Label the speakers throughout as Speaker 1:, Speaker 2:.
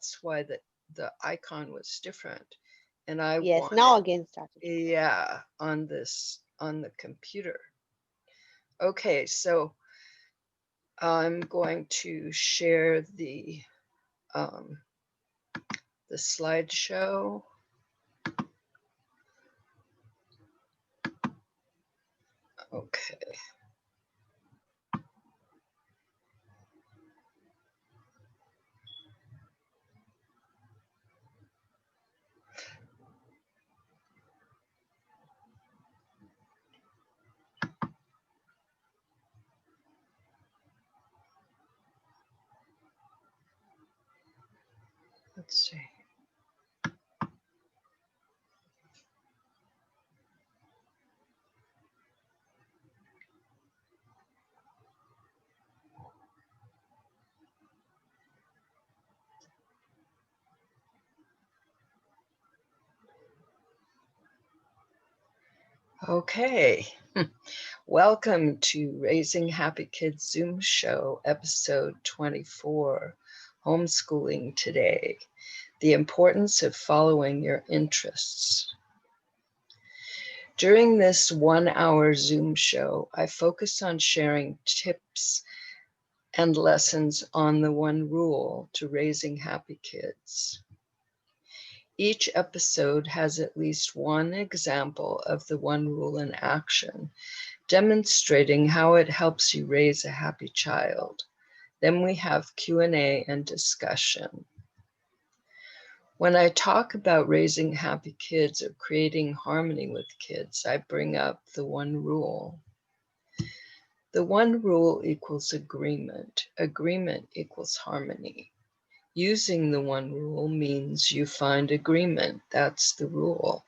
Speaker 1: that's why the icon was different. And I
Speaker 2: Yes,
Speaker 1: want
Speaker 2: now
Speaker 1: it,
Speaker 2: again started.
Speaker 1: yeah, on the computer. Okay, so I'm going to share um, the slideshow. Okay. Let's see. Okay. Welcome to Raising Happy Kids Zoom Show, episode 24, Homeschooling Today, the importance of following your interests. During this 1-hour Zoom show, I focus on sharing tips and lessons on the one rule to raising happy kids. Each episode has at least one example of the one rule in action, demonstrating how it helps you raise a happy child. Then we have Q&A and discussion. When I talk about raising happy kids or creating harmony with kids, I bring up the one rule. The one rule equals agreement. Agreement equals harmony. Using the one rule means you find agreement. That's the rule.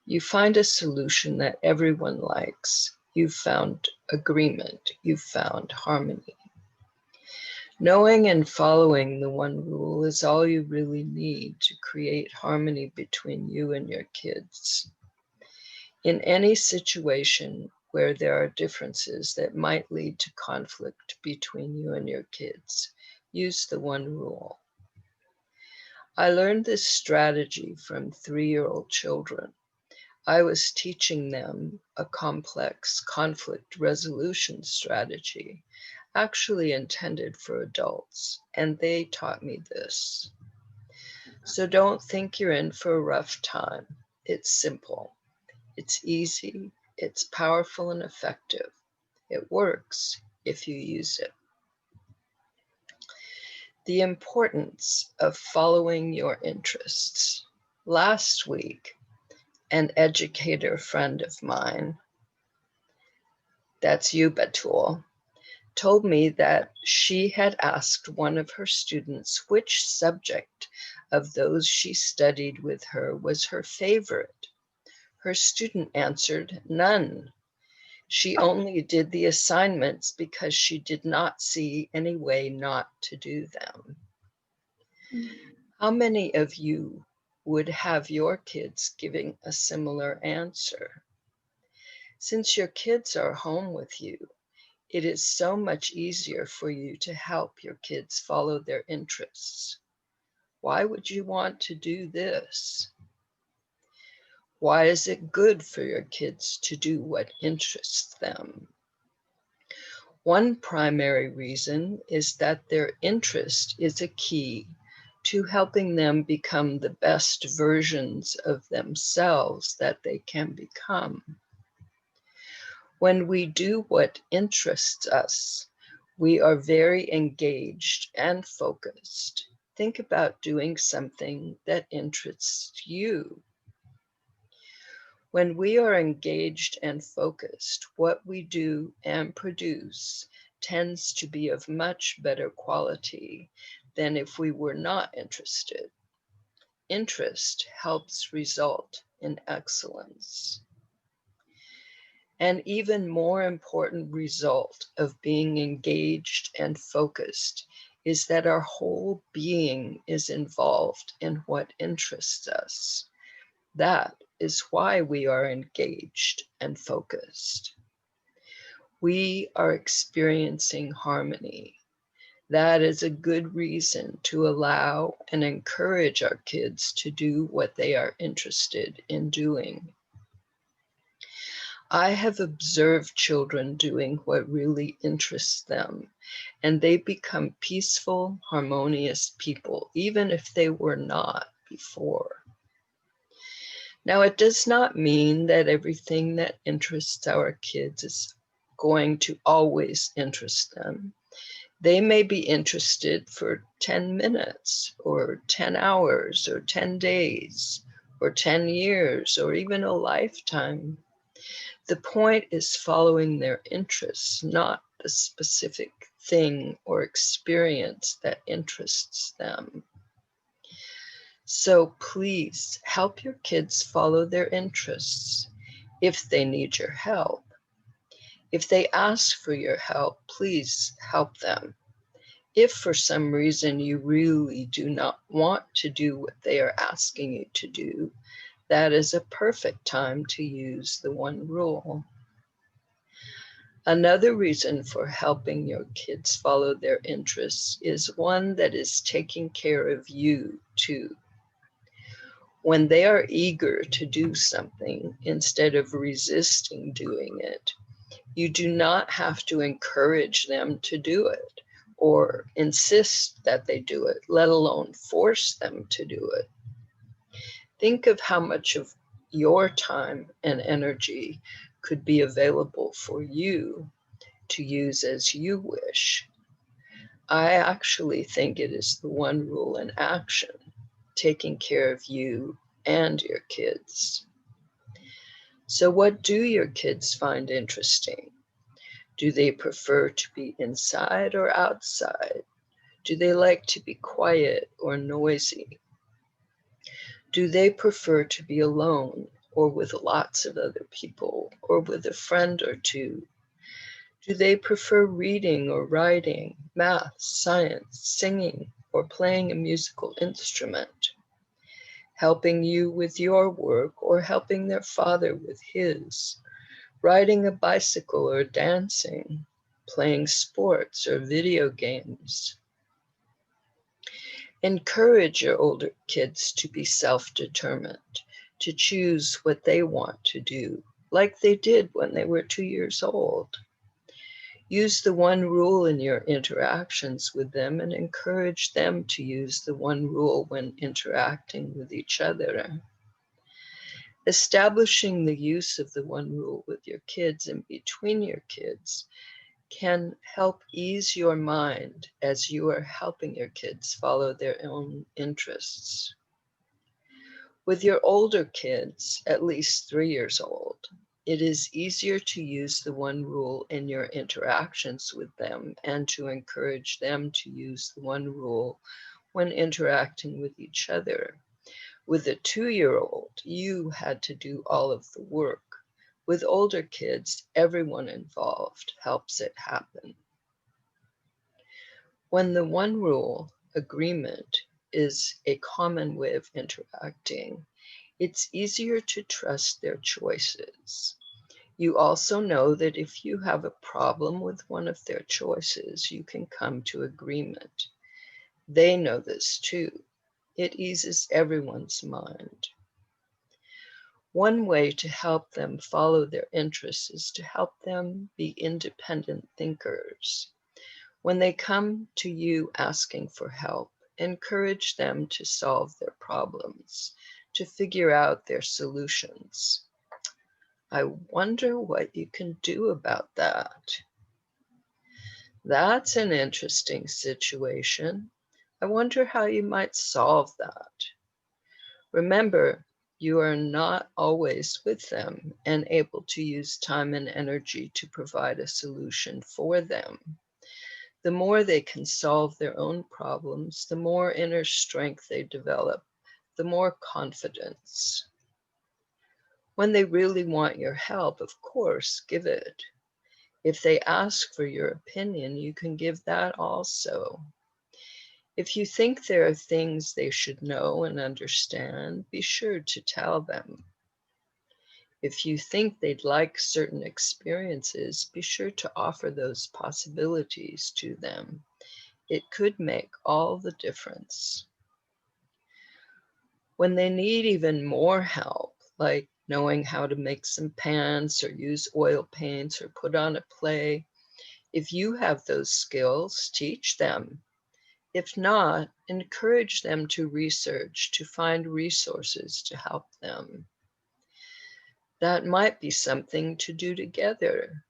Speaker 1: You find a solution that everyone likes. You found agreement. You found harmony. Knowing and following the one rule is all you really need to create harmony between you and your kids. In any situation where there are differences that might lead to conflict between you and your kids, use the one rule. I learned this strategy from 3-year-old children. I was teaching them a complex conflict resolution strategy, actually intended for adults, and they taught me this. So don't think you're in for a rough time. It's simple, it's easy, it's powerful and effective. It works if you use it. The importance of following your interests. Last week, an educator friend of mine, that's you, Batool, told me that she had asked one of her students which subject of those she studied with her was her favorite. Her student answered, none. She only did the assignments because she did not see any way not to do them. How many of you would have your kids giving a similar answer? Since your kids are home with you, it is so much easier for you to help your kids follow their interests. Why would you want to do this? Why is it good for your kids to do what interests them? One primary reason is that their interest is a key to helping them become the best versions of themselves that they can become. When we do what interests us, we are very engaged and focused. Think about doing something that interests you. When we are engaged and focused, what we do and produce tends to be of much better quality than if we were not interested. Interest helps result in excellence. An even more important result of being engaged and focused is that our whole being is involved in what interests us. That is why we are engaged and focused. We are experiencing harmony. That is a good reason to allow and encourage our kids to do what they are interested in doing. I have observed children doing what really interests them, and they become peaceful, harmonious people, even if they were not before. Now, it does not mean that everything that interests our kids is going to always interest them. They may be interested for 10 minutes or 10 hours or 10 days or 10 years or even a lifetime. The point is following their interests, not the specific thing or experience that interests them. So please help your kids follow their interests if they need your help. If they ask for your help, please help them. If for some reason you really do not want to do what they are asking you to do, that is a perfect time to use the one rule. Another reason for helping your kids follow their interests is one that is taking care of you too. When they are eager to do something instead of resisting doing it, you do not have to encourage them to do it or insist that they do it, let alone force them to do it. Think of how much of your time and energy could be available for you to use as you wish. I actually think it is the one rule in action, taking care of you and your kids. So what do your kids find interesting? Do they prefer to be inside or outside? Do they like to be quiet or noisy? Do they prefer to be alone or with lots of other people or with a friend or two? Do they prefer reading or writing, math, science, singing, or playing a musical instrument? Helping you with your work or helping their father with his? Riding a bicycle or dancing? Playing sports or video games? Encourage your older kids to be self-determined, to choose what they want to do, like they did when they were 2 years old. Use the one rule in your interactions with them and encourage them to use the one rule when interacting with each other. Establishing the use of the one rule with your kids and between your kids can help ease your mind as you are helping your kids follow their own interests. With your older kids, at least 3 years old, it is easier to use the one rule in your interactions with them and to encourage them to use the one rule when interacting with each other. With a 2-year-old, you had to do all of the work. With older kids, everyone involved helps it happen. When the one rule, agreement, is a common way of interacting, it's easier to trust their choices. You also know that if you have a problem with one of their choices, you can come to agreement. They know this too. It eases everyone's mind. One way to help them follow their interests is to help them be independent thinkers. When they come to you asking for help, encourage them to solve their problems, to figure out their solutions. I wonder what you can do about that. That's an interesting situation. I wonder how you might solve that. Remember, you are not always with them and able to use time and energy to provide a solution for them. The more they can solve their own problems, the more inner strength they develop, the more confidence. When they really want your help, of course, give it. If they ask for your opinion, you can give that also. If you think there are things they should know and understand, be sure to tell them. If you think they'd like certain experiences, be sure to offer those possibilities to them. It could make all the difference. When they need even more help, like knowing how to make some pants or use oil paints or put on a play, if you have those skills, teach them. If not, encourage them to research, to find resources to help them. That might be something to do together.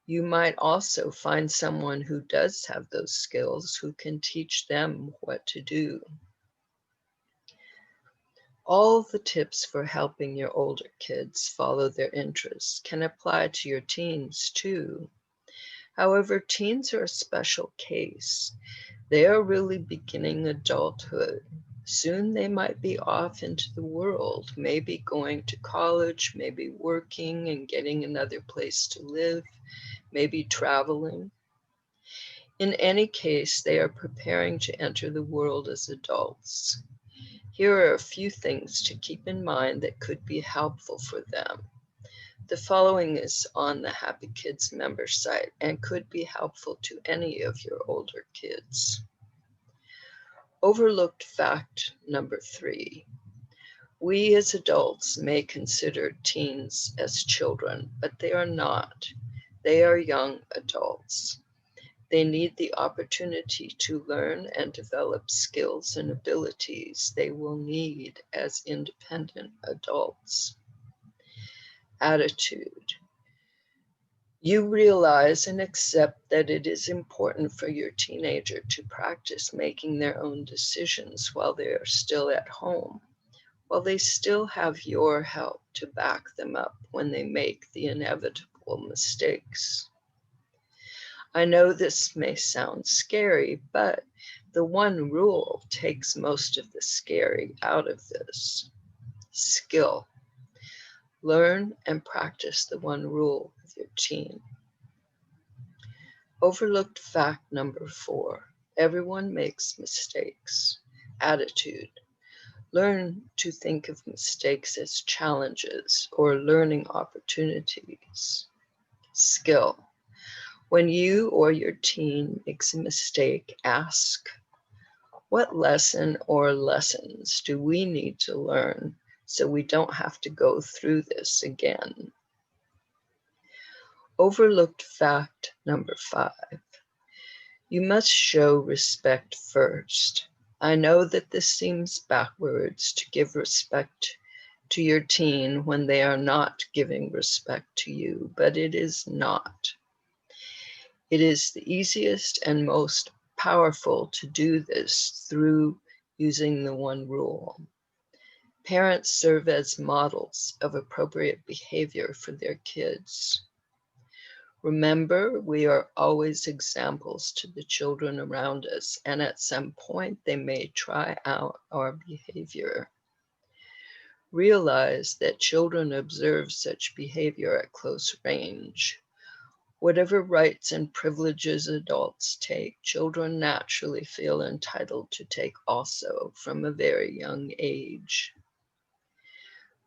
Speaker 1: You might also find someone who does have those skills who can teach them what to do. All the tips for helping your older kids follow their interests can apply to your teens too. However, teens are a special case. They are really beginning adulthood. Soon they might be off into the world, maybe going to college, maybe working and getting another place to live, maybe traveling. In any case, they are preparing to enter the world as adults. Here are a few things to keep in mind that could be helpful for them. The following is on the Happy Kids member site and could be helpful to any of your older kids. Overlooked fact number 3. We as adults may consider teens as children, but they are not. They are young adults. They need the opportunity to learn and develop skills and abilities they will need as independent adults. Attitude. You realize and accept that it is important for your teenager to practice making their own decisions while they are still at home, while they still have your help to back them up when they make the inevitable mistakes. I know this may sound scary, but the one rule takes most of the scary out of this. Skill. Learn and practice the one rule with your teen. Overlooked fact number 4. Everyone makes mistakes. Attitude. Learn to think of mistakes as challenges or learning opportunities. Skill. When you or your teen makes a mistake, ask, what lesson or lessons do we need to learn so we don't have to go through this again? Overlooked fact number 5. You must show respect first. I know that this seems backwards to give respect to your teen when they are not giving respect to you, but it is not. It is the easiest and most powerful to do this through using the one rule. Parents serve as models of appropriate behavior for their kids. Remember, we are always examples to the children around us, and at some point they may try out our behavior. Realize that children observe such behavior at close range. Whatever rights and privileges adults take, children naturally feel entitled to take also from a very young age.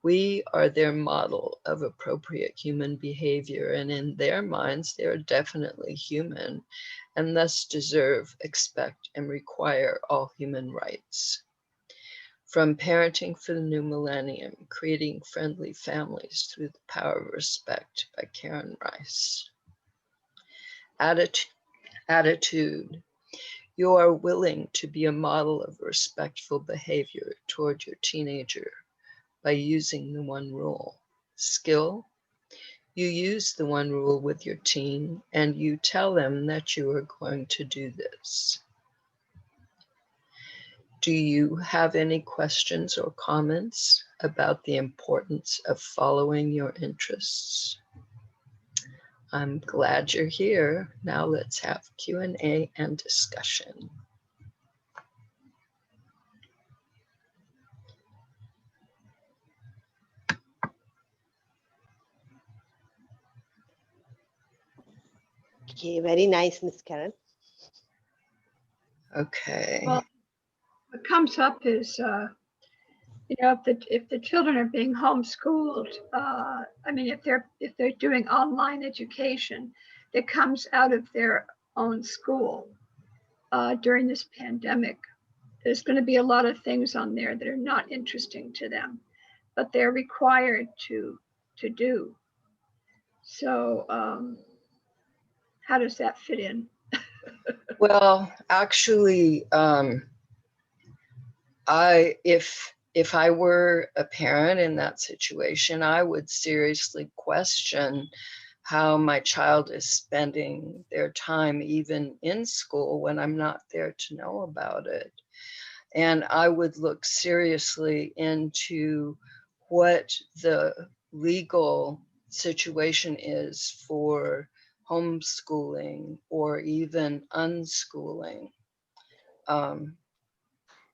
Speaker 1: We are their model of appropriate human behavior, and in their minds, they are definitely human and thus deserve, expect, and require all human rights. From Parenting for the New Millennium, Creating Friendly Families Through the Power of Respect by Karen Rice. Attitude. You are willing to be a model of respectful behavior toward your teenager by using the one rule. Skill. You use the one rule with your teen and you tell them that you are going to do this. Do you have any questions or comments about the importance of following your interests? I'm glad you're here. Now let's have Q&A and discussion.
Speaker 2: Okay, very nice, Miss Karen.
Speaker 1: Okay.
Speaker 3: Well, what comes up is, if the children are being homeschooled, I mean, if they're doing online education that comes out of their own school, during this pandemic. There's going to be a lot of things on there that are not interesting to them, but they're required to do. So how does that fit in?
Speaker 1: Well, actually, if I were a parent in that situation, I would seriously question how my child is spending their time, even in school, when I'm not there to know about it. And I would look seriously into what the legal situation is for homeschooling or even unschooling.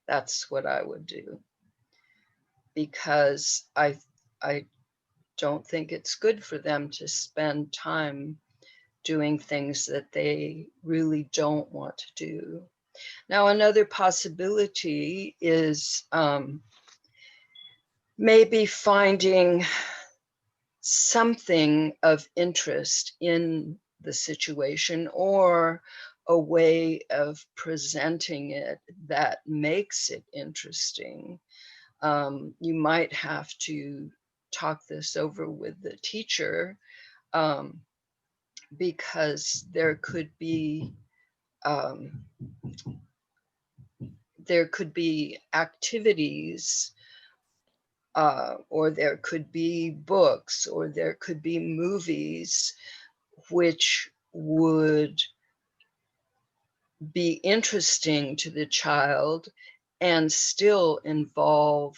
Speaker 1: That's what I would do, because I don't think it's good for them to spend time doing things that they really don't want to do. Now, another possibility is maybe finding something of interest in the situation, or a way of presenting it that makes it interesting. You might have to talk this over with the teacher, because there could be activities, or there could be books, or there could be movies which would be interesting to the child and still involve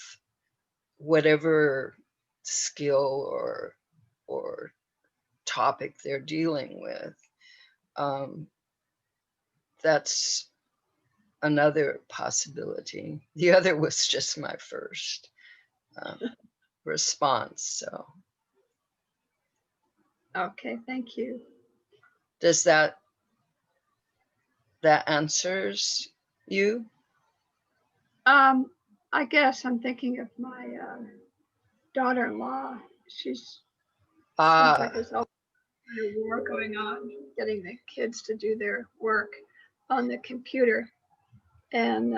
Speaker 1: whatever skill or topic they're dealing with. That's another possibility. The other was just my first response. So,
Speaker 3: Okay, thank you.
Speaker 1: does that answers you?
Speaker 3: I guess I'm thinking of my daughter-in-law. She's seems like there's all kind of war going on, getting the kids to do their work on the computer. And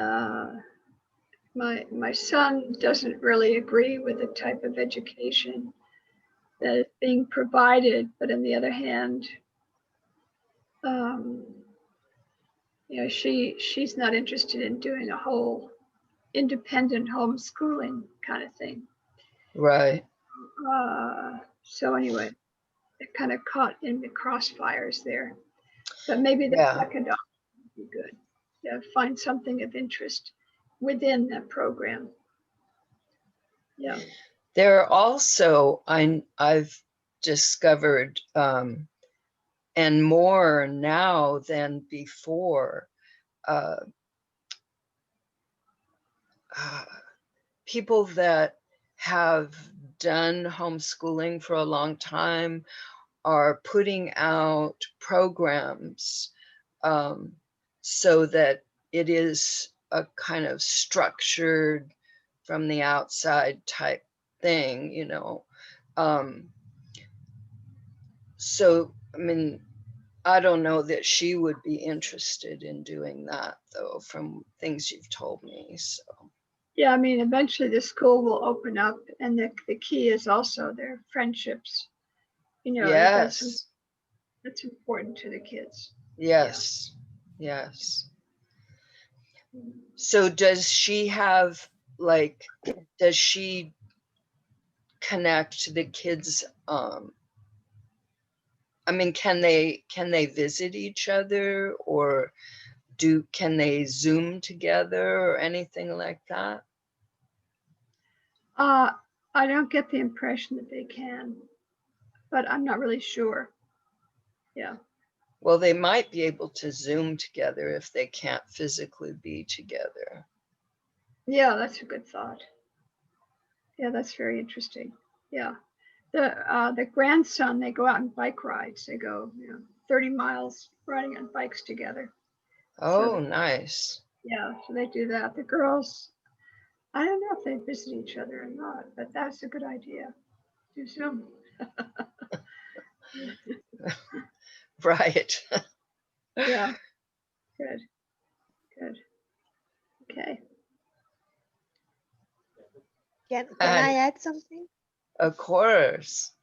Speaker 3: my son doesn't really agree with the type of education that is being provided, but on the other hand, she's not interested in doing a whole independent homeschooling kind of thing.
Speaker 1: Right.
Speaker 3: So anyway, it kind of caught in the crossfires there. But maybe the second option would be good. Yeah, find something of interest within that program. Yeah.
Speaker 1: There are also, I've discovered, and more now than before, people that have done homeschooling for a long time are putting out programs, so that it is a kind of structured from the outside type thing, so, I mean, I don't know that she would be interested in doing that, though, from things you've told me. So,
Speaker 3: yeah, I mean, eventually the school will open up, and the key is also their friendships.
Speaker 1: yes,
Speaker 3: That's important to the kids.
Speaker 1: yes, yes. So, does she have, like, does she connect the kids? I mean, can they visit each other, or can they Zoom together or anything like that?
Speaker 3: I don't get the impression that they can, but I'm not really sure. Yeah.
Speaker 1: Well, they might be able to Zoom together if they can't physically be together.
Speaker 3: Yeah, that's a good thought. Yeah, that's very interesting. Yeah. The grandson, they go out on bike rides. They go, 30 miles riding on bikes together.
Speaker 1: Oh,
Speaker 3: So
Speaker 1: nice.
Speaker 3: yeah, so they do that. The girls, I don't know if they visit each other or not, but that's a good idea. Do Zoom.
Speaker 1: Right.
Speaker 3: Yeah, good. Good. Okay.
Speaker 2: Can
Speaker 1: And
Speaker 2: I add something?
Speaker 1: of course.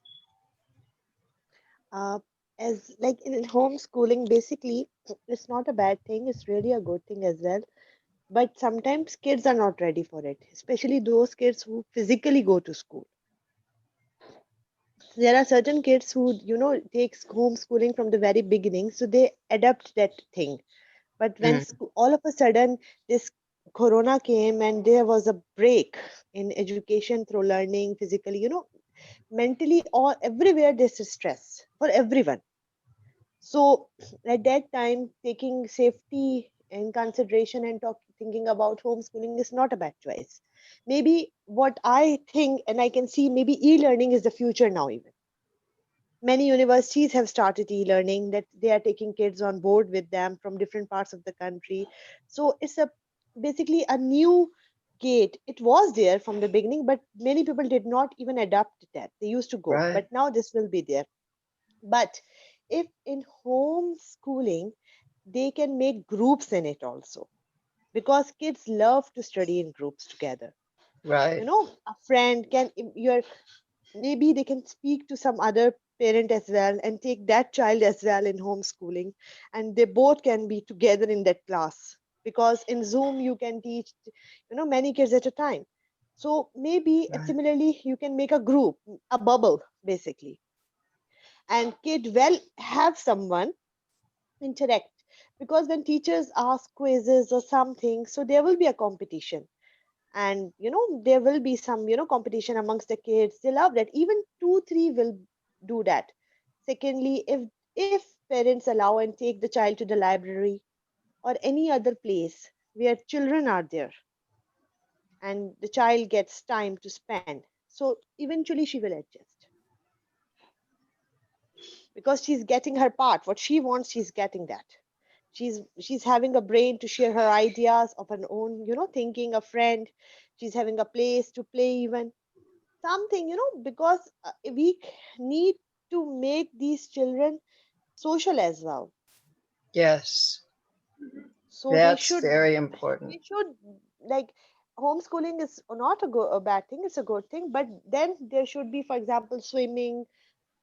Speaker 2: Uh, as like in homeschooling, basically, it's not a bad thing. It's really a good thing as well. But sometimes kids are not ready for it, especially those kids who physically go to school. There are certain kids who, takes homeschooling from the very beginning, so they adapt that thing. But when
Speaker 1: Mm,
Speaker 2: all of a sudden this corona came and there was a break in education through learning physically, mentally or everywhere there's a stress for everyone. So at that time, taking safety in consideration and thinking about homeschooling is not a bad choice. Maybe what I think and I can see, maybe e-learning is the future now. Even many universities have started e-learning, that they are taking kids on board with them from different parts of the country. So it's a basically a new gate. It was there from the beginning, but many people did not even adapt that. They used to go,
Speaker 1: right,
Speaker 2: but now this will be there. But if in homeschooling, they can make groups in it also, because kids love to study in groups together.
Speaker 1: right,
Speaker 2: A friend can, your maybe they can speak to some other parent as well and take that child as well in homeschooling, and they both can be together in that class, because in Zoom you can teach many kids at a time. So maybe
Speaker 1: right,
Speaker 2: similarly you can make a group, a bubble basically, and kid well have someone interact, because when teachers ask quizzes or something, so there will be a competition, and there will be some competition amongst the kids. They love that. Even 2 3 will do that. Secondly, if parents allow and take the child to the library or any other place where children are there, and the child gets time to spend, so eventually she will adjust, because she's getting her part. What she wants, she's getting that. She's having a brain to share her ideas of her own, thinking, a friend. She's having a place to play, even something, because we need to make these children social as well.
Speaker 1: yes,
Speaker 2: So they
Speaker 1: that's
Speaker 2: should
Speaker 1: very important.
Speaker 2: they should like, homeschooling is not a bad thing, it's a good thing, but then there should be, for example, swimming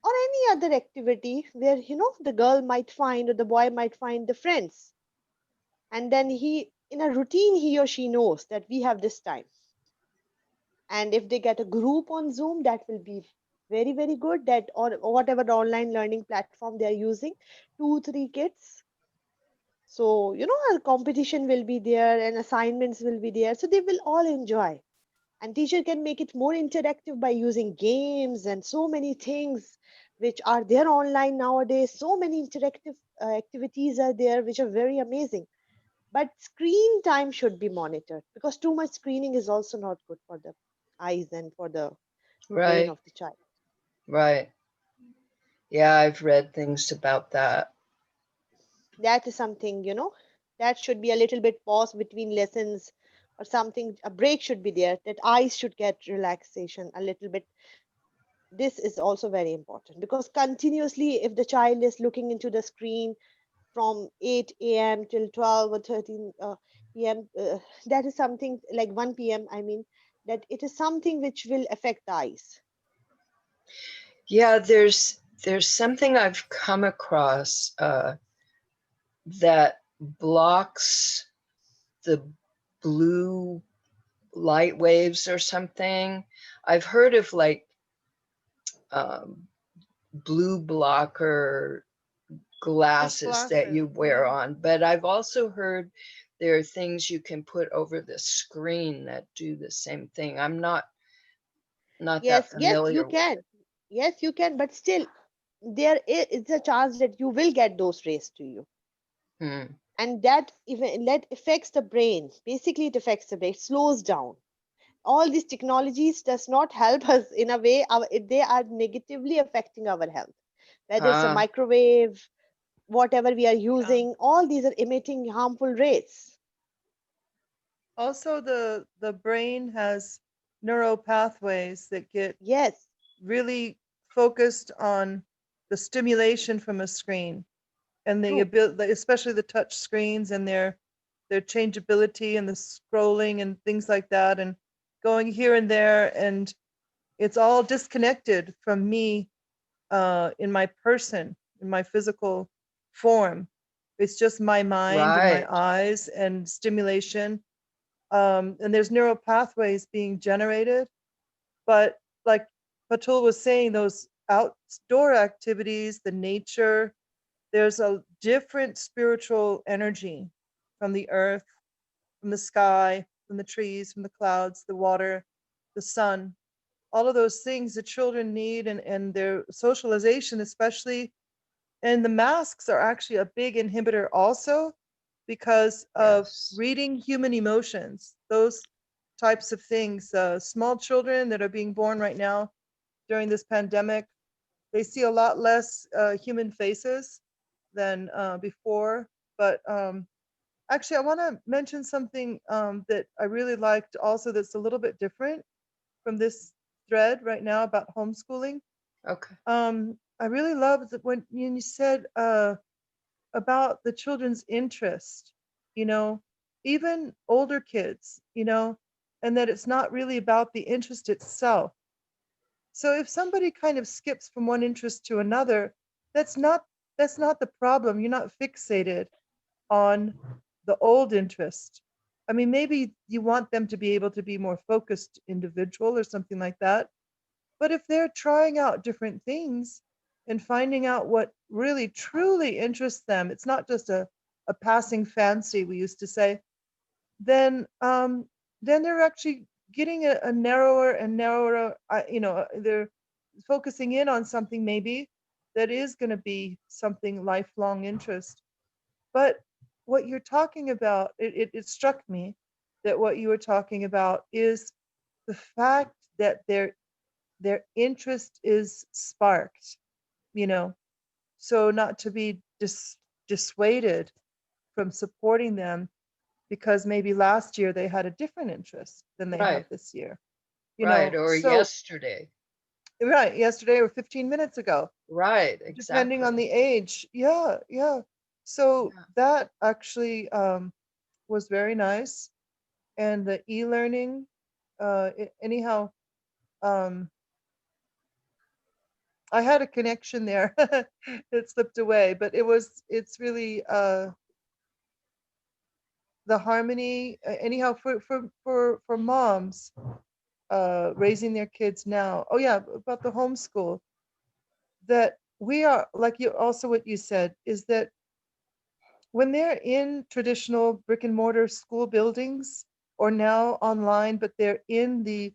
Speaker 2: or any other activity where the girl might find or the boy might find the friends, and then he in a routine, he or she knows that we have this time. And if they get a group on Zoom, that will be very very good, that or whatever the online learning platform they are using, 2 3 kids. So a competition will be there and assignments will be there, so they will all enjoy. And teacher can make it more interactive by using games and so many things which are there online nowadays. So many interactive activities are there which are very amazing. But screen time should be monitored, because too much screening is also not good for the eyes and for the brain
Speaker 1: Right,
Speaker 2: of the child.
Speaker 1: right. Yeah, I've read things about that.
Speaker 2: That is something, that should be a little bit pause between lessons, or something. A break should be there, that eyes should get relaxation a little bit. This is also very important, because continuously, if the child is looking into the screen from 8 a.m. till 12 or 13 p.m., that is something, like 1 p.m., I mean, that it is something which will affect the eyes.
Speaker 1: Yeah, there's something I've come across that blocks the blue light waves or something. I've heard of like um, blue blocker
Speaker 4: Just
Speaker 1: glasses that
Speaker 4: glasses.
Speaker 1: you wear on, but I've also heard there are things you can put over the screen that do the same thing. I'm not that
Speaker 2: Yes, yes, you
Speaker 1: familiar with
Speaker 2: can.
Speaker 1: it.
Speaker 2: Yes, you can, but still, is a chance that you will get those rays to you,
Speaker 1: Hmm.
Speaker 2: and that affects the brain. Basically, it affects the brain, slows down. All these technologies does not help us in a way. They are negatively affecting our health. Whether it's a
Speaker 1: Huh.
Speaker 2: microwave, whatever we are
Speaker 4: Yeah.
Speaker 2: using, all these are emitting harmful rays.
Speaker 4: Also, the brain has neural pathways that get
Speaker 2: Yes,
Speaker 4: really focused on the stimulation from a screen, and the
Speaker 2: true.
Speaker 4: ability, especially the touch screens, and they're their changeability and the scrolling and things like that, and going here and there, and it's all disconnected from me in my person, in my physical form. It's just my mind and my eyes and stimulation. And there's neural pathways being generated. But like Batool was saying, those outdoor activities, the nature, there's a different spiritual energy from the earth, from the sky, from the trees, from the clouds, the water, the sun, all of those things the children need, and their socialization, especially. And the masks are actually a big inhibitor also because of reading human emotions, those types of things. Small children that are being born right now during this pandemic, they see a lot less human faces than before. But actually, I want to mention something that I really liked also that's a little bit different from this thread right now about homeschooling.
Speaker 1: Okay.
Speaker 4: I really loved that when you said about the children's interest, even older kids, and that it's not really about the interest itself. So if somebody kind of skips from one interest to another, that's not the problem. You're not fixated on the old interest. I mean, maybe you want them to be able to be more focused individual or something like that. But if they're trying out different things and finding out what really truly interests them, it's not just a passing fancy, we used to say, then they're actually getting a narrower and narrower, they're focusing in on something maybe that is going to be something lifelong interest. But what you're talking about, it struck me that what you were talking about is the fact that their interest is sparked, so not to be dissuaded from supporting them because maybe last year they had a different interest than they have this year.
Speaker 1: Or yesterday.
Speaker 4: Right, yesterday or 15 minutes ago.
Speaker 1: Right, exactly.
Speaker 4: Depending on the age. Yeah. So that actually was very nice. And the e-learning, anyhow, I had a connection there. It slipped away, but it's really the harmony, anyhow, for moms raising their kids now. Oh yeah, about the homeschool, that we are, like you also what you said, is that when they're in traditional brick and mortar school buildings or now online, but they're in the,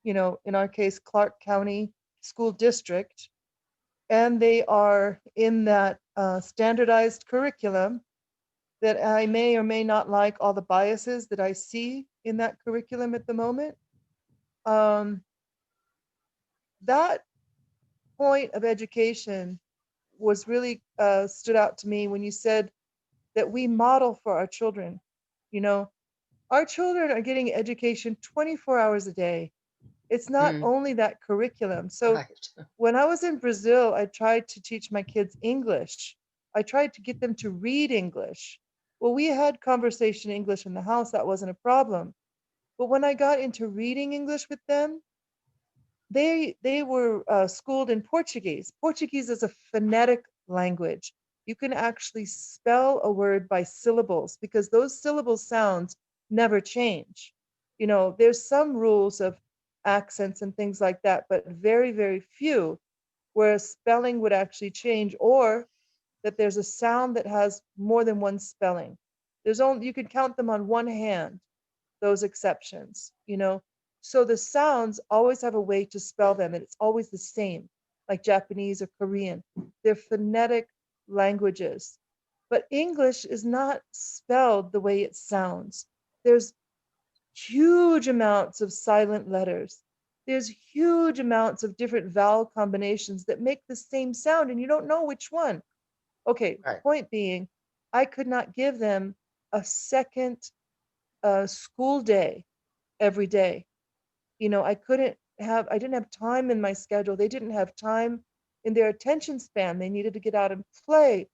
Speaker 4: in our case, Clark County School District, and they are in that standardized curriculum, that I may or may not like all the biases that I see in that curriculum at the moment. That point of education was really stood out to me when you said that we model for our children. Our children are getting education 24 hours a day. It's not only that curriculum. So when I was in Brazil, I tried to teach my kids English. I tried to get them to read English. Well, we had conversation English in the house. That wasn't a problem. But when I got into reading English with them, they were schooled in Portuguese. Portuguese is a phonetic language. You can actually spell a word by syllables because those syllable sounds never change. There's some rules of accents and things like that, but very, very few where spelling would actually change, or that there's a sound that has more than one spelling. You can count them on one hand, those exceptions. So the sounds always have a way to spell them, and it's always the same, like Japanese or Korean. They're phonetic languages. But English is not spelled the way it sounds. There's huge amounts of silent letters. There's huge amounts of different vowel combinations that make the same sound, and you don't know which one. Okay, point being, I could not give them a second school day every day. I didn't have time in my schedule. They didn't have time in their attention span. They needed to get out and play.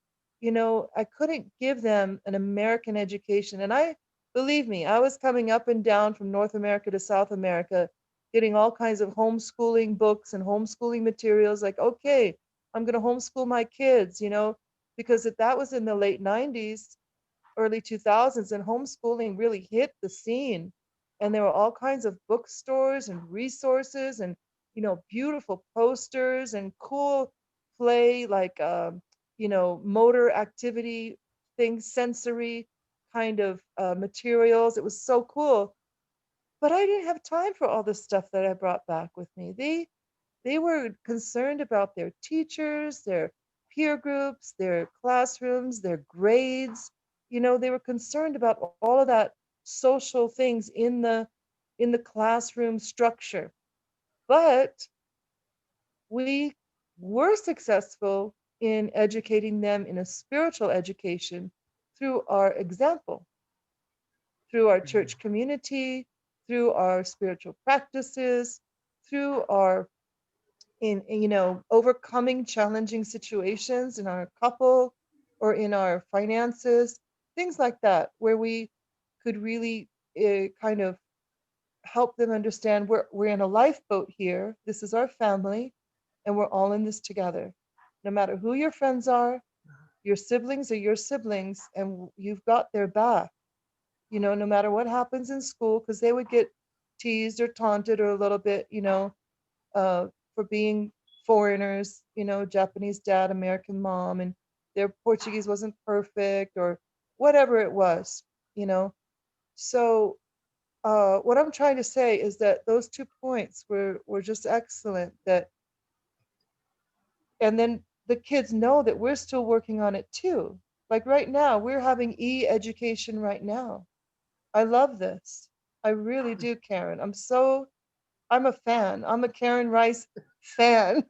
Speaker 4: I couldn't give them an American education. And believe me, I was coming up and down from North America to South America, getting all kinds of homeschooling books and homeschooling materials. Like, okay, I'm going to homeschool my kids, because that was in the late 90s, early 2000s, and homeschooling really hit the scene. And there were all kinds of bookstores and resources and, beautiful posters and cool play, like, motor activity things, sensory kind of materials. It was so cool. But I didn't have time for all the stuff that I brought back with me. They were concerned about their teachers, their peer groups, their classrooms, their grades. They were concerned about all of that social things in the classroom structure. But we were successful in educating them in a spiritual education through our example, through our church community, through our spiritual practices, through our overcoming challenging situations in our couple or in our finances, things like that, where we could really kind of help them understand we're in a lifeboat here. This is our family, and we're all in this together. No matter who your friends are, your siblings are your siblings, and you've got their back. No matter what happens in school, because they would get teased or taunted or a little bit, for being foreigners, Japanese dad, American mom, and their Portuguese wasn't perfect or whatever it was, you know. So what I'm trying to say is that those 2 points were just excellent. And then the kids know that we're still working on it too. Like right now, we're having e-education right now. I love this. I really do, Karen. I'm a fan. I'm a Karen Rice fan.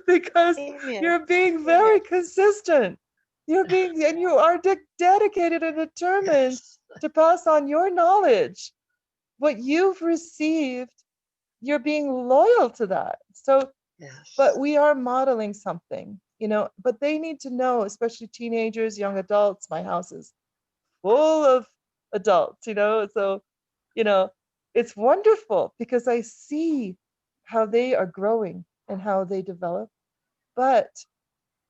Speaker 4: Because
Speaker 2: Same here.
Speaker 4: you're being
Speaker 2: Same here.
Speaker 4: very consistent. And you are dedicated and determined
Speaker 1: Yes.
Speaker 4: to pass on your knowledge. What you've received, you're being loyal to that. So, but
Speaker 1: Yes.
Speaker 4: we are modeling something, but they need to know, especially teenagers, young adults. My house is full of adults, so, you know, it's wonderful because I see how they are growing and how they develop, but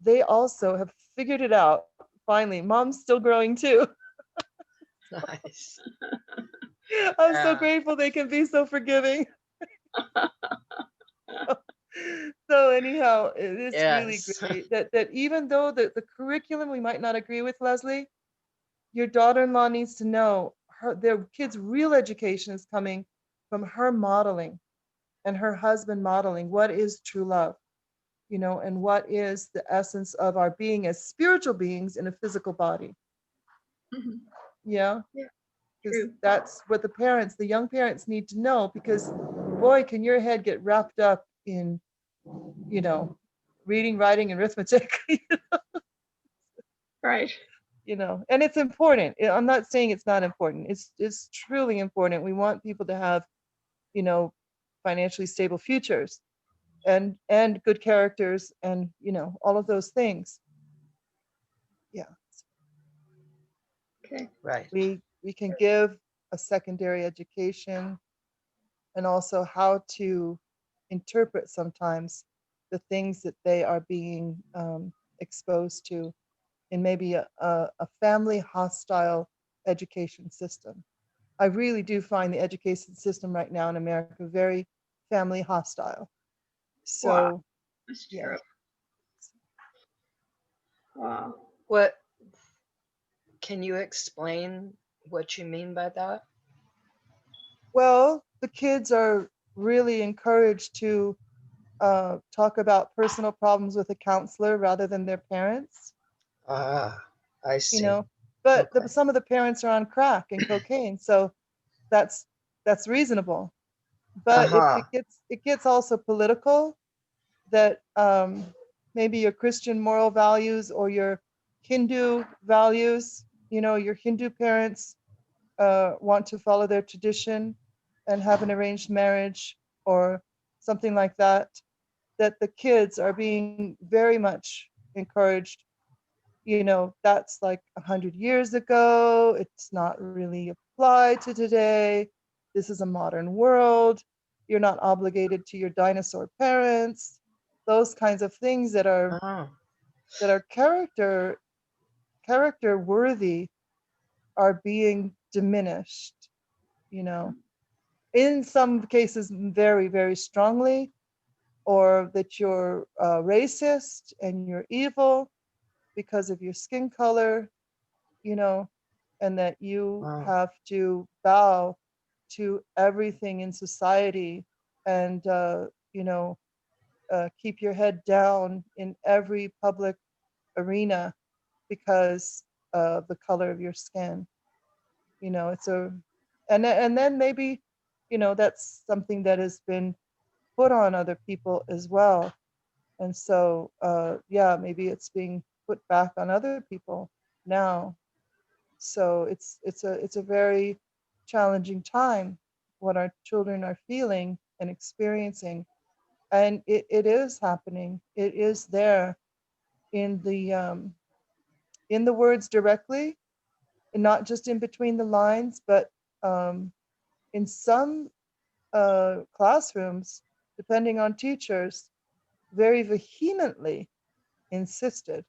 Speaker 4: they also have figured it out. Finally, mom's still growing too.
Speaker 1: Nice.
Speaker 4: I'm so
Speaker 1: Yeah.
Speaker 4: grateful they can be so forgiving. So anyhow, it is really
Speaker 1: Yes.
Speaker 4: great that even though the curriculum we might not agree with, Leslie, your daughter-in-law needs to know their kids' real education is coming from her modeling and her husband modeling what is true love, and what is the essence of our being as spiritual beings in a physical body.
Speaker 3: Mhm.
Speaker 4: Yeah,
Speaker 3: Yeah,
Speaker 4: because
Speaker 3: true.
Speaker 4: that's what the young parents need to know, because boy, can your head get wrapped up in, you know, reading, writing, and arithmetic.
Speaker 3: Right.
Speaker 4: And it's important. I'm not saying it's not important. It's truly important. We want people to have, you know, financially stable futures and good characters and, all of those things. Yeah.
Speaker 3: Okay.
Speaker 1: Right.
Speaker 4: We can give a secondary education, and also how to interpret sometimes the things that they are being exposed to in maybe a family hostile education system. I really do find the education system right now in America very family hostile.
Speaker 3: Wow.
Speaker 4: So,
Speaker 3: That's
Speaker 4: yeah.
Speaker 3: terrible. Wow.
Speaker 1: What can you explain what you mean by that?
Speaker 4: Well, the kids are really encouraged to talk about personal problems with a counselor rather than their parents,
Speaker 1: Ah, I
Speaker 4: you
Speaker 1: see.
Speaker 4: know. But
Speaker 1: Okay.
Speaker 4: some of the parents are on crack and cocaine, so that's reasonable. But if
Speaker 1: Uh-huh.
Speaker 4: it gets also political, that maybe your Christian moral values or your Hindu values, your Hindu parents want to follow their tradition and have an arranged marriage or something like that. that the kids are being very much encouraged. You know, that's like 100 years ago. It's not really applied to today. This is a modern world. You're not obligated to your dinosaur parents. Those kinds of things that are
Speaker 1: Oh,
Speaker 4: character worthy are being diminished, you know, in some cases very, very strongly, or that you're racist and you're evil because of your skin color, you know, and that you
Speaker 1: wow.
Speaker 4: have to bow to everything in society and, you know, keep your head down in every public arena because of the color of your skin. You know, it's a, and then maybe, you know, that's something that has been put on other people as well. And so, yeah, maybe it's being put back on other people now. So it's a very challenging time what our children are feeling and experiencing, and it is happening. It is there in the words directly, and not just in between the lines, but um, in some classrooms, depending on teachers, very vehemently insisted.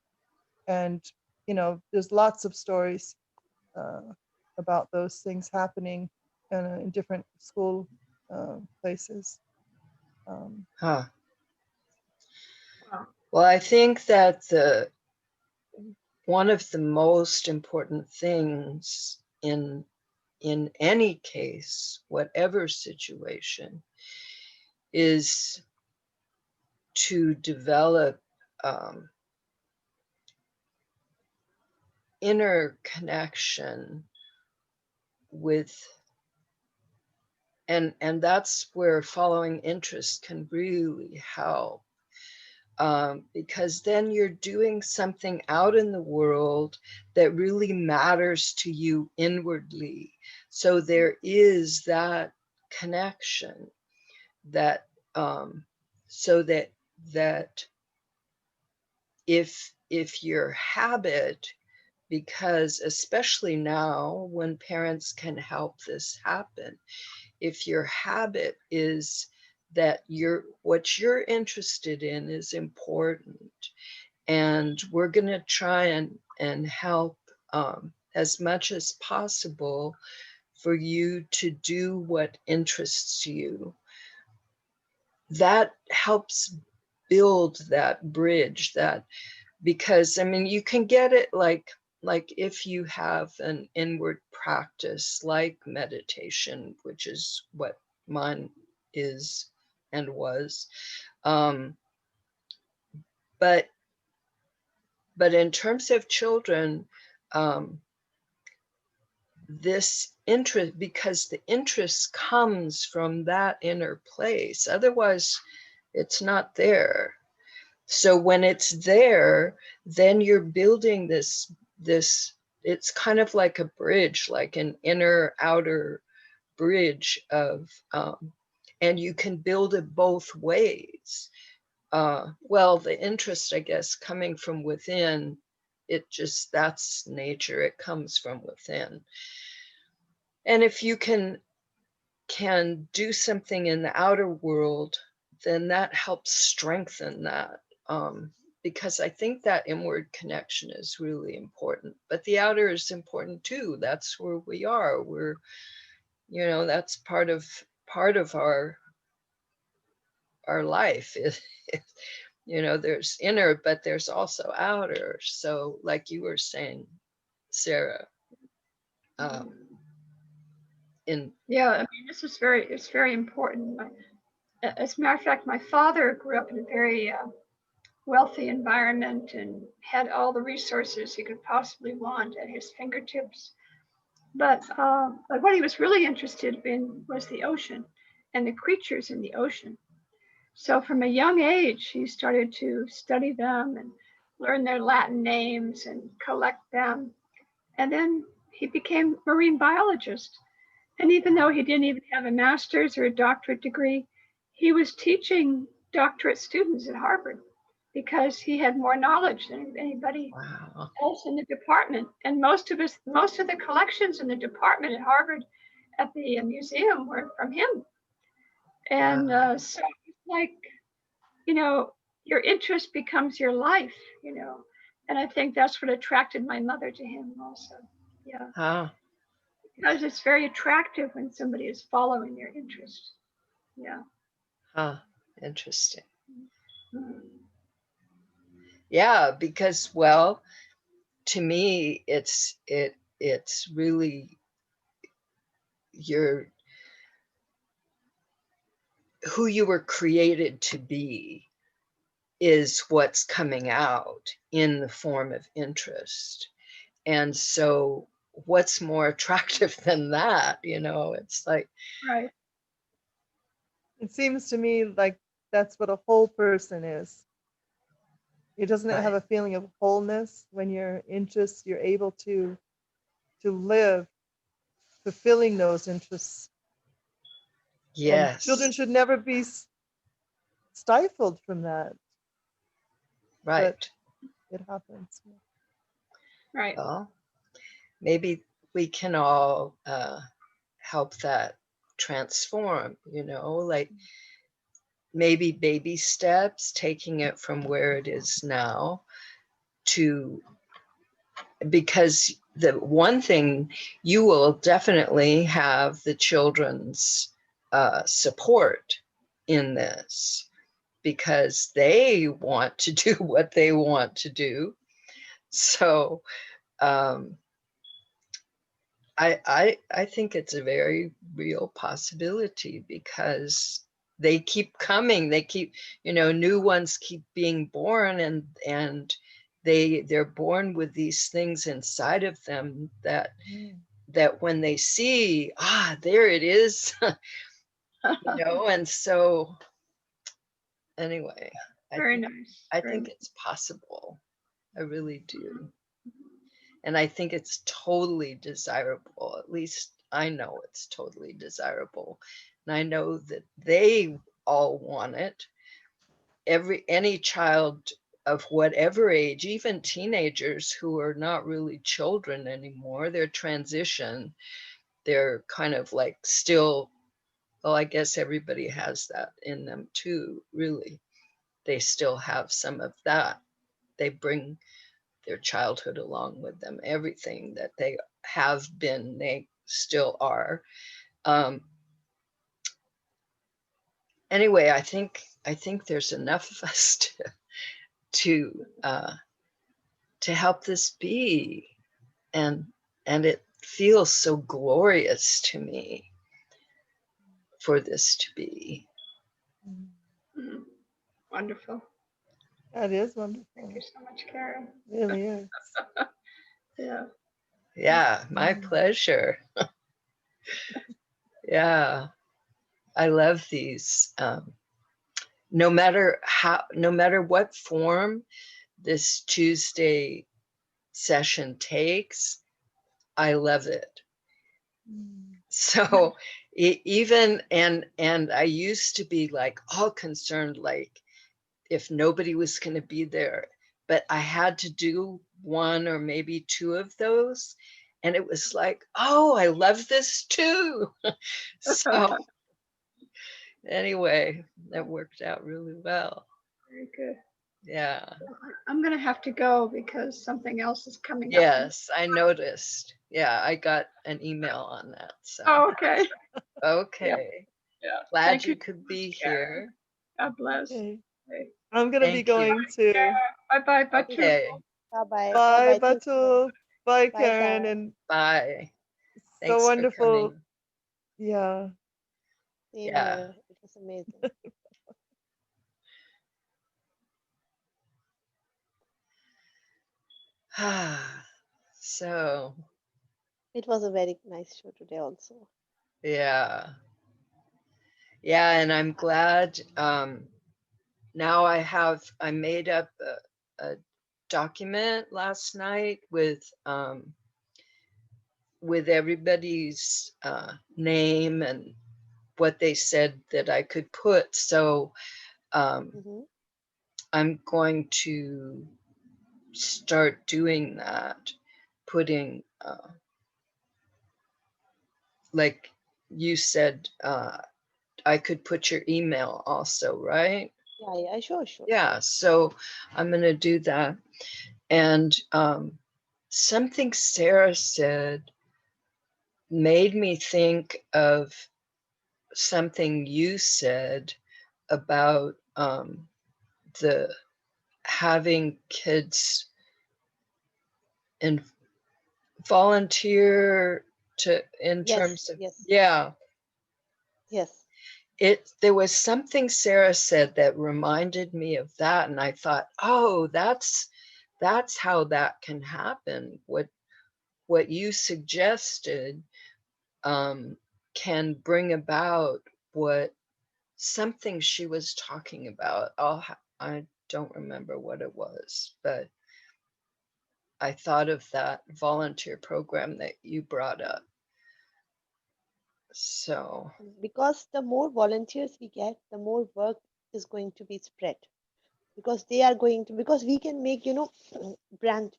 Speaker 4: And, you know, there's lots of stories uh, about those things happening in different school places. Um,
Speaker 1: Huh.
Speaker 3: Wow.
Speaker 1: Well, I think that one of the most important things in any case, whatever situation, is to develop inner connection with, and that's where following interest can really help, because then you're doing something out in the world that really matters to you inwardly. So there is that connection that, so that if your habit, because especially now when parents can help this happen, if your habit is that what you're interested in is important, and we're going to try and help as much as possible for you to do what interests you, that helps build that bridge, that, because I mean, you can get it like if you have an inward practice like meditation, which is what mine is and was, um, but in terms of children, um, this interest, because the interest comes from that inner place, otherwise it's not there. So when it's there, then you're building this, it's kind of like a bridge, like an inner outer bridge of, and you can build it both ways. Well, the interest, I guess, coming from within, it just, that's nature, it comes from within. And if you can do something in the outer world, then that helps strengthen that. Because I think that inward connection is really important, but the outer is important too. That's where we are. We're, you know, that's part of our life. You know, there's inner, but there's also outer. So, like you were saying, Sera,
Speaker 3: Yeah, I mean, this is it's very important. As a matter of fact, my father grew up in a very wealthy environment and had all the resources he could possibly want at his fingertips. But what he was really interested in was the ocean and the creatures in the ocean. So from a young age, he started to study them and learn their Latin names and collect them. And then he became a marine biologist. And even though he didn't even have a master's or a doctorate degree, he was teaching doctorate students at Harvard because he had more knowledge than anybody
Speaker 1: Wow.
Speaker 3: else in the department. And most of the collections in the department at Harvard at the museum were from him. And so it's like, you know, your interest becomes your life, you know. And I think that's what attracted my mother to him also. Yeah.
Speaker 1: Huh.
Speaker 3: Because it's very attractive when somebody is following their interest. Yeah.
Speaker 1: Huh. Interesting.
Speaker 3: Mhm.
Speaker 1: Yeah, because, well, to me, it's really your who you were created to be is what's coming out in the form of interest. And so what's more attractive than that? You know, it's like,
Speaker 3: Right.
Speaker 4: It seems to me like that's what a whole person is. It doesn't
Speaker 1: right.
Speaker 4: have a feeling of wholeness when you're interested, you're able to live fulfilling those interests. And children
Speaker 1: Yes,
Speaker 4: should never be stifled from that, but
Speaker 1: right.
Speaker 4: it happens.
Speaker 3: Right.
Speaker 1: Well, maybe we can all help that transform, you know, like maybe baby steps, taking it from where it is now to, because the one thing, you will definitely have the children's support in this because they want to do what they want to do. So I think it's a very real possibility because they keep coming. They keep, you know, new ones keep being born, and they're born with these things inside of them that when they see, there it is, you know. And so anyway,
Speaker 3: Very nice.
Speaker 1: I
Speaker 3: Very
Speaker 1: think
Speaker 3: nice.
Speaker 1: it's possible. I really do. And I think it's totally desirable. At least I know it's totally desirable. And I know that they all want it. Any child of whatever age, even teenagers who are not really children anymore, they're transition. They're kind of like still, well, I guess everybody has that in them too, really. They still have some of that. They bring their childhood along with them. Everything that they have been, they still are. Anyway, I think there's enough of us to help this be, and it feels so glorious to me for this to be.
Speaker 3: Mhm. Wonderful.
Speaker 4: That is wonderful.
Speaker 3: Thank you so much, Karen.
Speaker 4: It really is.
Speaker 3: Yeah.
Speaker 1: Yeah, my pleasure. Yeah, I love these. No matter what form this Tuesday session takes, I love it. So even, and I used to be like all concerned, like if nobody was going to be there, but I had to do one or maybe two of those. And it was like, oh, I love this too. So anyway, that worked out really well.
Speaker 3: Very good.
Speaker 1: Yeah.
Speaker 3: I'm going to have to go because something else is coming up.
Speaker 1: Yes, I noticed. Yeah, I got an email on that. So
Speaker 3: Oh, okay.
Speaker 1: okay.
Speaker 3: Yeah.
Speaker 1: Glad
Speaker 3: Thank
Speaker 1: you
Speaker 3: you.
Speaker 1: could be
Speaker 3: Karen.
Speaker 1: here.
Speaker 3: God bless.
Speaker 4: Okay.
Speaker 3: Okay.
Speaker 4: I'm going to be
Speaker 1: Thank you.
Speaker 4: going to.
Speaker 3: Bye-bye, Batool.
Speaker 1: Okay.
Speaker 2: Bye-bye.
Speaker 4: Bye,
Speaker 2: Bye-bye. Take care.
Speaker 4: Batool. Bye,
Speaker 2: Bye,
Speaker 4: Karen.
Speaker 2: Karen.
Speaker 4: And
Speaker 1: Bye.
Speaker 4: so
Speaker 1: Thanks for
Speaker 4: wonderful.
Speaker 1: coming.
Speaker 4: Yeah.
Speaker 2: Same
Speaker 1: Yeah.
Speaker 2: here. It was amazing.
Speaker 1: So,
Speaker 2: It was a very nice show today also.
Speaker 1: yeah. Yeah, and I'm glad now I made up a document last night with everybody's name and what they said that I could put. So
Speaker 2: Mhm.
Speaker 1: I'm going to start doing that, putting, like you said, I could put your email also, right?
Speaker 2: Yeah, yeah, sure, sure.
Speaker 1: Yeah, so I'm going to do that. And something Sera said made me think of something you said about the having kids and volunteer to in
Speaker 2: Yes,
Speaker 1: terms of,
Speaker 2: yes,
Speaker 1: yeah,
Speaker 2: yes.
Speaker 1: there was something Sera said that reminded me of that, and I thought, oh, that's how that can happen. What you suggested can bring about what something she was talking about. I don't remember what it was, but I thought of that volunteer program that you brought up. So,
Speaker 2: Because the more volunteers we get, the more work is going to be spread. Because they are going to, because we can make,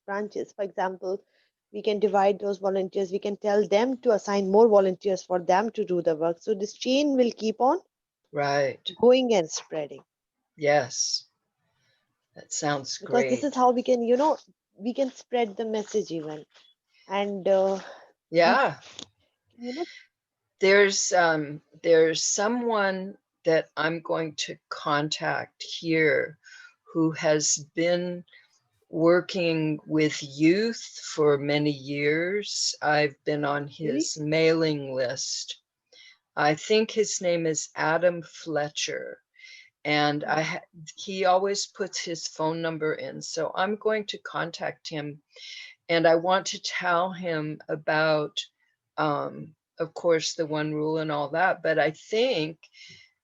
Speaker 2: branches. For example, we can divide those volunteers. We can tell them to assign more volunteers for them to do the work. So this chain will keep on
Speaker 1: right.
Speaker 2: going and spreading.
Speaker 1: Yes, that sounds
Speaker 2: Because this is
Speaker 1: great.
Speaker 2: how we can, we can spread the message even. And we,
Speaker 1: Yeah,
Speaker 2: you know,
Speaker 1: there's someone that I'm going to contact here who has been working with youth for many years. I've been on
Speaker 2: really,
Speaker 1: his mailing list. I think his name is Adam Fletcher, and he always puts his phone number in. So I'm going to contact him, and I want to tell him about, of course, the one rule and all that. But I think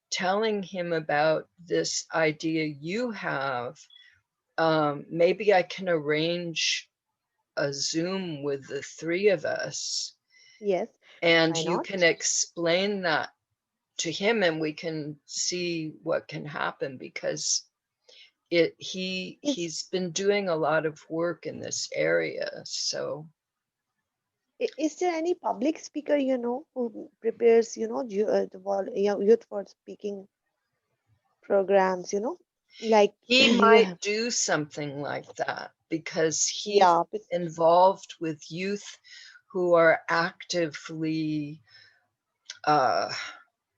Speaker 1: telling him about this idea you have, maybe I can arrange a Zoom with the three of us,
Speaker 2: yes,
Speaker 1: and
Speaker 2: why
Speaker 1: you
Speaker 2: not?
Speaker 1: can explain that to him, and we can see what can happen, because
Speaker 2: Is
Speaker 1: he's been doing a lot of work in this area. So
Speaker 2: is there any public speaker who prepares youth for speaking programs? Like
Speaker 1: he
Speaker 2: you
Speaker 1: might
Speaker 2: have,
Speaker 1: do something like that because he's
Speaker 2: yeah,
Speaker 1: involved with youth who are actively uh,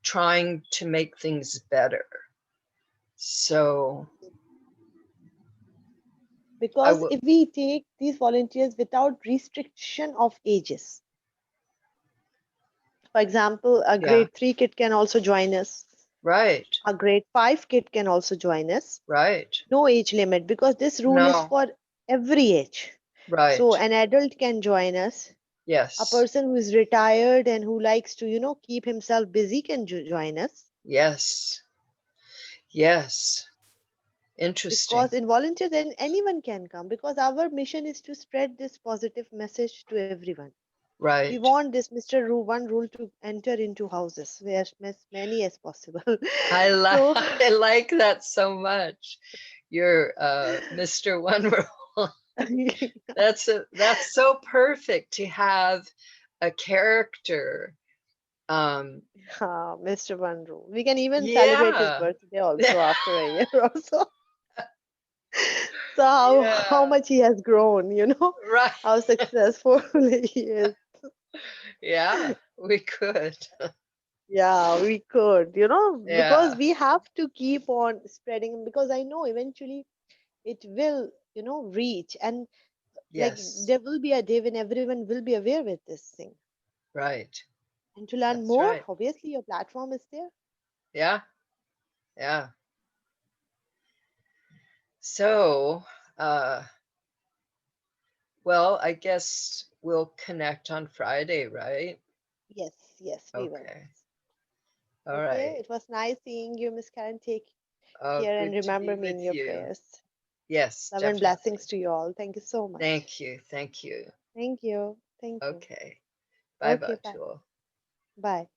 Speaker 1: trying to make things better. So I
Speaker 2: because
Speaker 1: will,
Speaker 2: if we take these volunteers without restriction of ages, for example, a
Speaker 1: yeah,
Speaker 2: grade 3 kid can also join us,
Speaker 1: right,
Speaker 2: a grade 5 kid can also join us.
Speaker 1: right.
Speaker 2: No age limit, because this rule is
Speaker 1: No,
Speaker 2: for every age. So
Speaker 1: right.
Speaker 2: an adult can join us, a
Speaker 1: Yes,
Speaker 2: person who is retired and who likes to keep himself busy can join us.
Speaker 1: yes, yes. Interesting.
Speaker 2: Because in volunteers, then anyone can come, because our mission is to spread this positive message to everyone. We
Speaker 1: Right.
Speaker 2: want this Mr. One rule to enter into houses where as many as possible.
Speaker 1: I like
Speaker 2: So
Speaker 1: I like that so much. You're Mr. Wonderful. That's so perfect to have a character.
Speaker 2: Mr. One rule. We can even celebrate his
Speaker 1: Yeah.
Speaker 2: birthday also after a year or so. So how
Speaker 1: Yeah.
Speaker 2: much he has grown,
Speaker 1: Right.
Speaker 2: how successful he is.
Speaker 1: Yeah, we could.
Speaker 2: Yeah, we could, because
Speaker 1: Yeah.
Speaker 2: we have to keep on spreading, because I know eventually it will, reach, and like
Speaker 1: Yes.
Speaker 2: there will be a day when everyone will be aware with this thing.
Speaker 1: Right.
Speaker 2: And to learn
Speaker 1: That's
Speaker 2: more,
Speaker 1: right.
Speaker 2: obviously your platform is there.
Speaker 1: Yeah. Yeah. So, uh, well, I guess we'll connect on Friday, right?
Speaker 2: Yes, yes, we will.
Speaker 1: Okay. All
Speaker 2: Okay,
Speaker 1: right.
Speaker 2: it was nice seeing you, Miss Karen. Take
Speaker 1: Oh,
Speaker 2: care and
Speaker 1: good to
Speaker 2: remember
Speaker 1: be
Speaker 2: me in
Speaker 1: with
Speaker 2: your
Speaker 1: you.
Speaker 2: prayers.
Speaker 1: Yes,
Speaker 2: Love and blessings
Speaker 1: definitely.
Speaker 2: to you all. Thank you so much.
Speaker 1: Thank you. Thank you.
Speaker 2: Thank you. Thank you.
Speaker 1: Okay. Bye,
Speaker 2: Okay, bye.
Speaker 1: Batool.
Speaker 2: Bye.